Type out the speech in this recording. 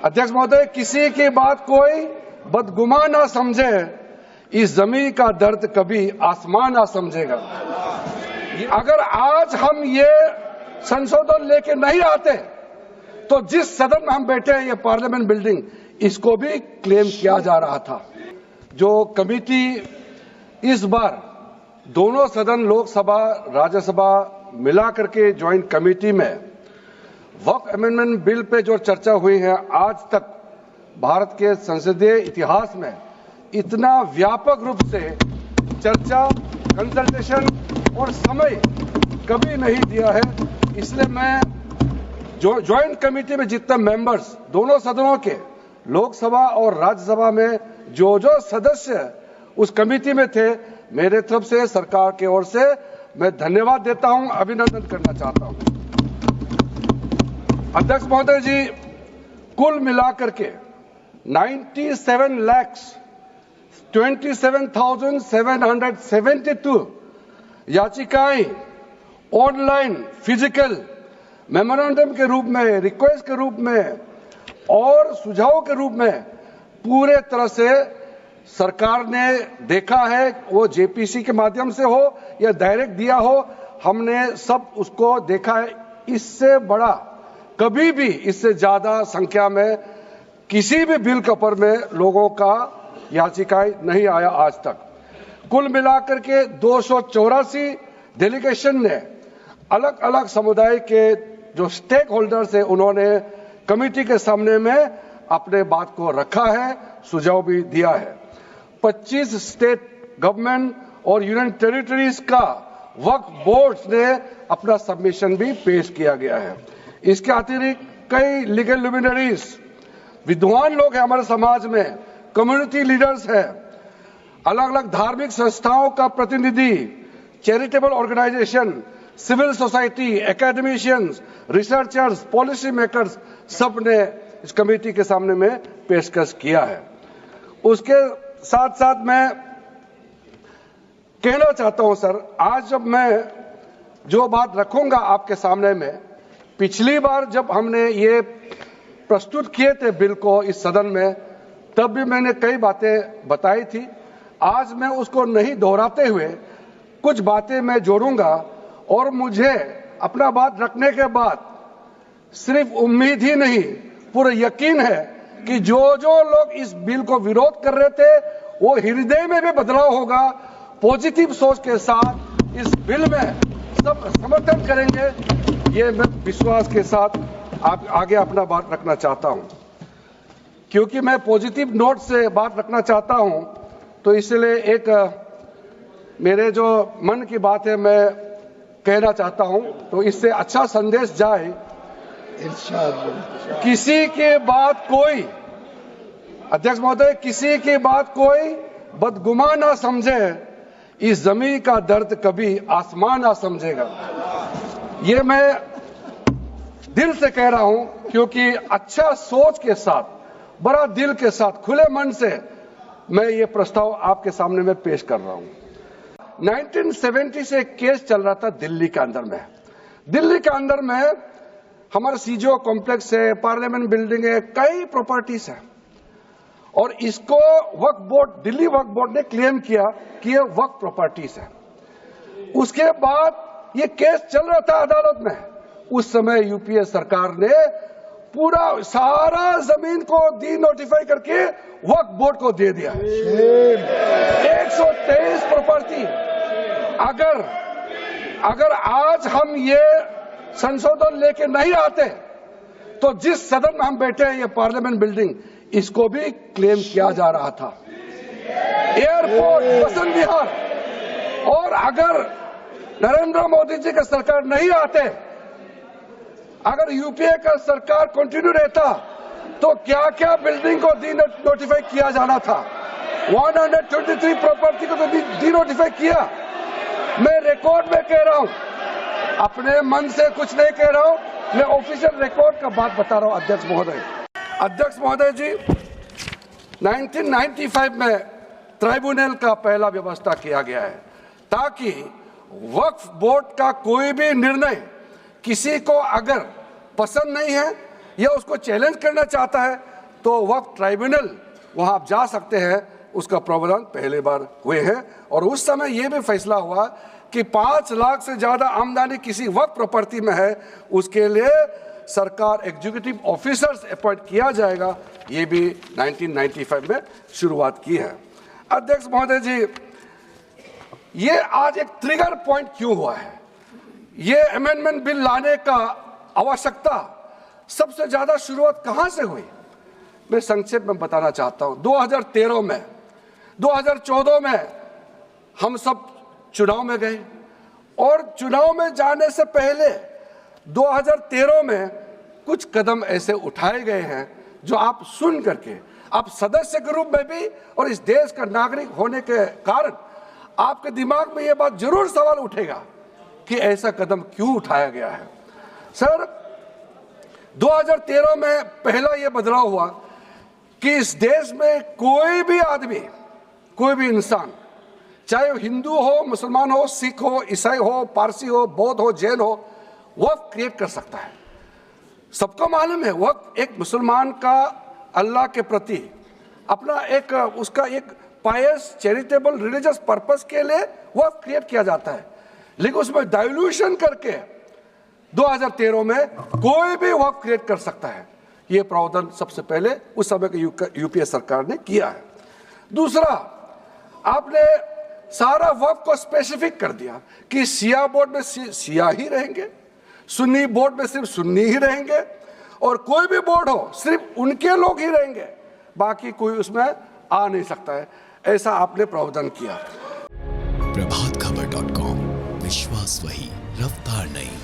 अध्यक्ष महोदय, किसी की बात कोई बदगुमान ना समझे, इस जमीन का दर्द कभी आसमान ना समझेगा। अगर आज हम ये संशोधन लेके नहीं आते तो जिस सदन में हम बैठे हैं, ये पार्लियामेंट बिल्डिंग, इसको भी क्लेम किया जा रहा था। जो कमेटी इस बार दोनों सदन, लोकसभा राज्यसभा मिला करके ज्वाइंट कमेटी में वक्फ अमेंडमेंट बिल पे जो चर्चा हुई है, आज तक भारत के संसदीय इतिहास में इतना व्यापक रूप से चर्चा, कंसल्टेशन और समय कभी नहीं दिया है। इसलिए मैं जो ज्वाइंट कमेटी में जितने मेंबर्स दोनों सदनों के, लोकसभा और राज्यसभा में जो सदस्य उस कमेटी में थे, मेरे तरफ से सरकार की ओर से मैं धन्यवाद देता हूं, अभिनंदन करना चाहता हूं। अध्यक्ष महोदय जी, कुल मिलाकर के 97,27,772 याचिकाएं ऑनलाइन, फिजिकल, मेमोरेंडम के रूप में, रिक्वेस्ट के रूप में और सुझाव के रूप में पूरे तरह से सरकार ने देखा है। वो जेपीसी के माध्यम से हो या डायरेक्ट दिया हो, हमने सब उसको देखा है। इससे बड़ा कभी भी, इससे ज्यादा संख्या में किसी भी बिल के ऊपर में लोगों का याचिकाएं नहीं आया आज तक। कुल मिलाकर के 284 डेलीगेशन ने अलग अलग समुदाय के जो स्टेक होल्डर्स है, उन्होंने कमेटी के सामने में अपने बात को रखा है, सुझाव भी दिया है। 25 स्टेट गवर्नमेंट और यूनियन टेरिटरीज का वक्फ बोर्ड ने अपना सबमिशन भी पेश किया गया है। इसके अतिरिक्त कई लीगल लुमिनरीज, विद्वान लोग हैं हमारे समाज में, कम्युनिटी लीडर्स हैं, अलग अलग धार्मिक संस्थाओं का प्रतिनिधि, charitable organisation, civil society, academicians, researchers, policy makers, सब ने इस कमेटी के सामने में पेशकश किया है। उसके साथ साथ मैं कहना चाहता हूं सर, आज जब मैं जो बात रखूंगा आपके सामने में, पिछली बार जब हमने ये प्रस्तुत किए थे बिल को इस सदन में, तब भी मैंने कई बातें बताई थी। आज मैं उसको नहीं दोहराते हुए कुछ बातें मैं जोड़ूंगा और मुझे अपना बात रखने के बाद सिर्फ उम्मीद ही नहीं, पूरा यकीन है कि जो लोग इस बिल को विरोध कर रहे थे, वो हृदय में भी बदलाव होगा। पॉजिटिव सोच के साथ इस बिल में सब समर्थन करेंगे, ये मैं विश्वास के साथ आगे अपना बात रखना चाहता हूं। क्योंकि मैं पॉजिटिव नोट से बात रखना चाहता हूं, तो इसलिए एक मेरे जो मन की बात है मैं कहना चाहता हूं, तो इससे अच्छा संदेश जाए। किसी की बात कोई, अध्यक्ष महोदय, किसी की बात कोई बदगुमान ना समझे, इस जमीन का दर्द कभी आसमान ना समझेगा। ये मैं दिल से कह रहा हूं, क्योंकि अच्छा सोच के साथ, बड़ा दिल के साथ, खुले मन से मैं ये प्रस्ताव आपके सामने में पेश कर रहा हूं। 1970 से एक केस चल रहा था दिल्ली के अंदर में। दिल्ली के अंदर में हमारा सीजीओ कॉम्प्लेक्स है, पार्लियामेंट बिल्डिंग है, कई प्रॉपर्टीज है, और इसको वक्फ बोर्ड, दिल्ली वक्फ बोर्ड ने क्लेम किया कि ये वक्फ प्रॉपर्टीज है। उसके बाद ये केस चल रहा था अदालत में। उस समय यूपीए सरकार ने पूरा सारा जमीन को डी नोटिफाई करके वक्फ बोर्ड को दे दिया। 123 प्रॉपर्टी। अगर आज हम ये संशोधन लेके नहीं आते तो जिस सदन में हम बैठे हैं, ये पार्लियामेंट बिल्डिंग, इसको भी क्लेम किया जा रहा था। एयरपोर्ट, बसंत विहार, और अगर नरेंद्र मोदी जी का सरकार नहीं आते, अगर यूपीए का सरकार कंटिन्यू रहता, तो क्या क्या बिल्डिंग को डी नोटिफाई किया जाना था। 123 प्रॉपर्टी को तो डी नोटिफाई किया। मैं रिकॉर्ड में कह रहा हूं, अपने मन से कुछ नहीं कह रहा हूं, मैं ऑफिशियल रिकॉर्ड का बात बता रहा हूं। अध्यक्ष महोदय जी, 1995 में ट्राइब्यूनल का पहला व्यवस्था किया गया है, ताकि वक्फ बोर्ड का कोई भी निर्णय किसी को अगर पसंद नहीं है या उसको चैलेंज करना चाहता है तो वक्फ ट्राइब्यूनल वहाँ आप जा सकते हैं, उसका प्रावधान पहले बार हुए हैं। और उस समय ये भी फैसला हुआ कि 5 लाख से ज़्यादा आमदनी किसी वक्फ प्रॉपर्टी में है, उसके लिए सरकार एग्जीक्यूटिव ऑफिसर्स अपॉइंट किया जाएगा। ये भी 1995 में शुरुआत की है। अध्यक्ष महोदय जी, ये आज एक ट्रिगर पॉइंट क्यों हुआ है? ये अमेंडमेंट बिल लाने का आवश्यकता सबसे ज्यादा शुरुआत कहां से हुई? मैं संक्षेप में बताना चाहता हूं। 2013 में, 2014 में हम सब चुनाव में गए और चुनाव में जाने से पहले 2013 में कुछ कदम ऐसे उठाए गए हैं जो आप सुन करके, आप सदस्य के रूप में भी और इस देश का नागरिक होने के कारण आपके दिमाग में यह बात जरूर सवाल उठेगा कि ऐसा कदम क्यों उठाया गया है। सर, 2013 में पहला यह बदलाव हुआ कि इस देश में कोई भी आदमी, कोई भी इंसान, चाहे वो हिंदू हो, मुसलमान हो, सिख हो, ईसाई हो, पारसी हो, बौद्ध हो, जैन हो, वक्फ क्रिएट कर सकता है। सबको मालूम है वक्फ एक मुसलमान का अल्लाह के प्रति अपना एक उसका एक पायस चैरिटेबल रिलीजियस पर्पस के लिए वक्फ क्रिएट किया जाता है, लेकिन उसमें डाइल्यूशन करके 2013 में कोई भी वक्फ क्रिएट कर सकता है। ये प्रावधान सबसे पहले उस समय की यूपीए सरकार ने किया है। दूसरा, आपने सारा वक्फ को स्पेसिफिक कर दिया कि शिया बोर्ड में शिया ही रहेंगे, सुन्नी बोर्ड में सिर्फ सुन्नी ही रहेंगे, और कोई भी बोर्ड हो सिर्फ उनके लोग ही रहेंगे, बाकी कोई उसमें आ नहीं सकता है। ऐसा आपने प्रावधान किया। प्रभातखबर.com, विश्वास वही, रफ्तार नहीं।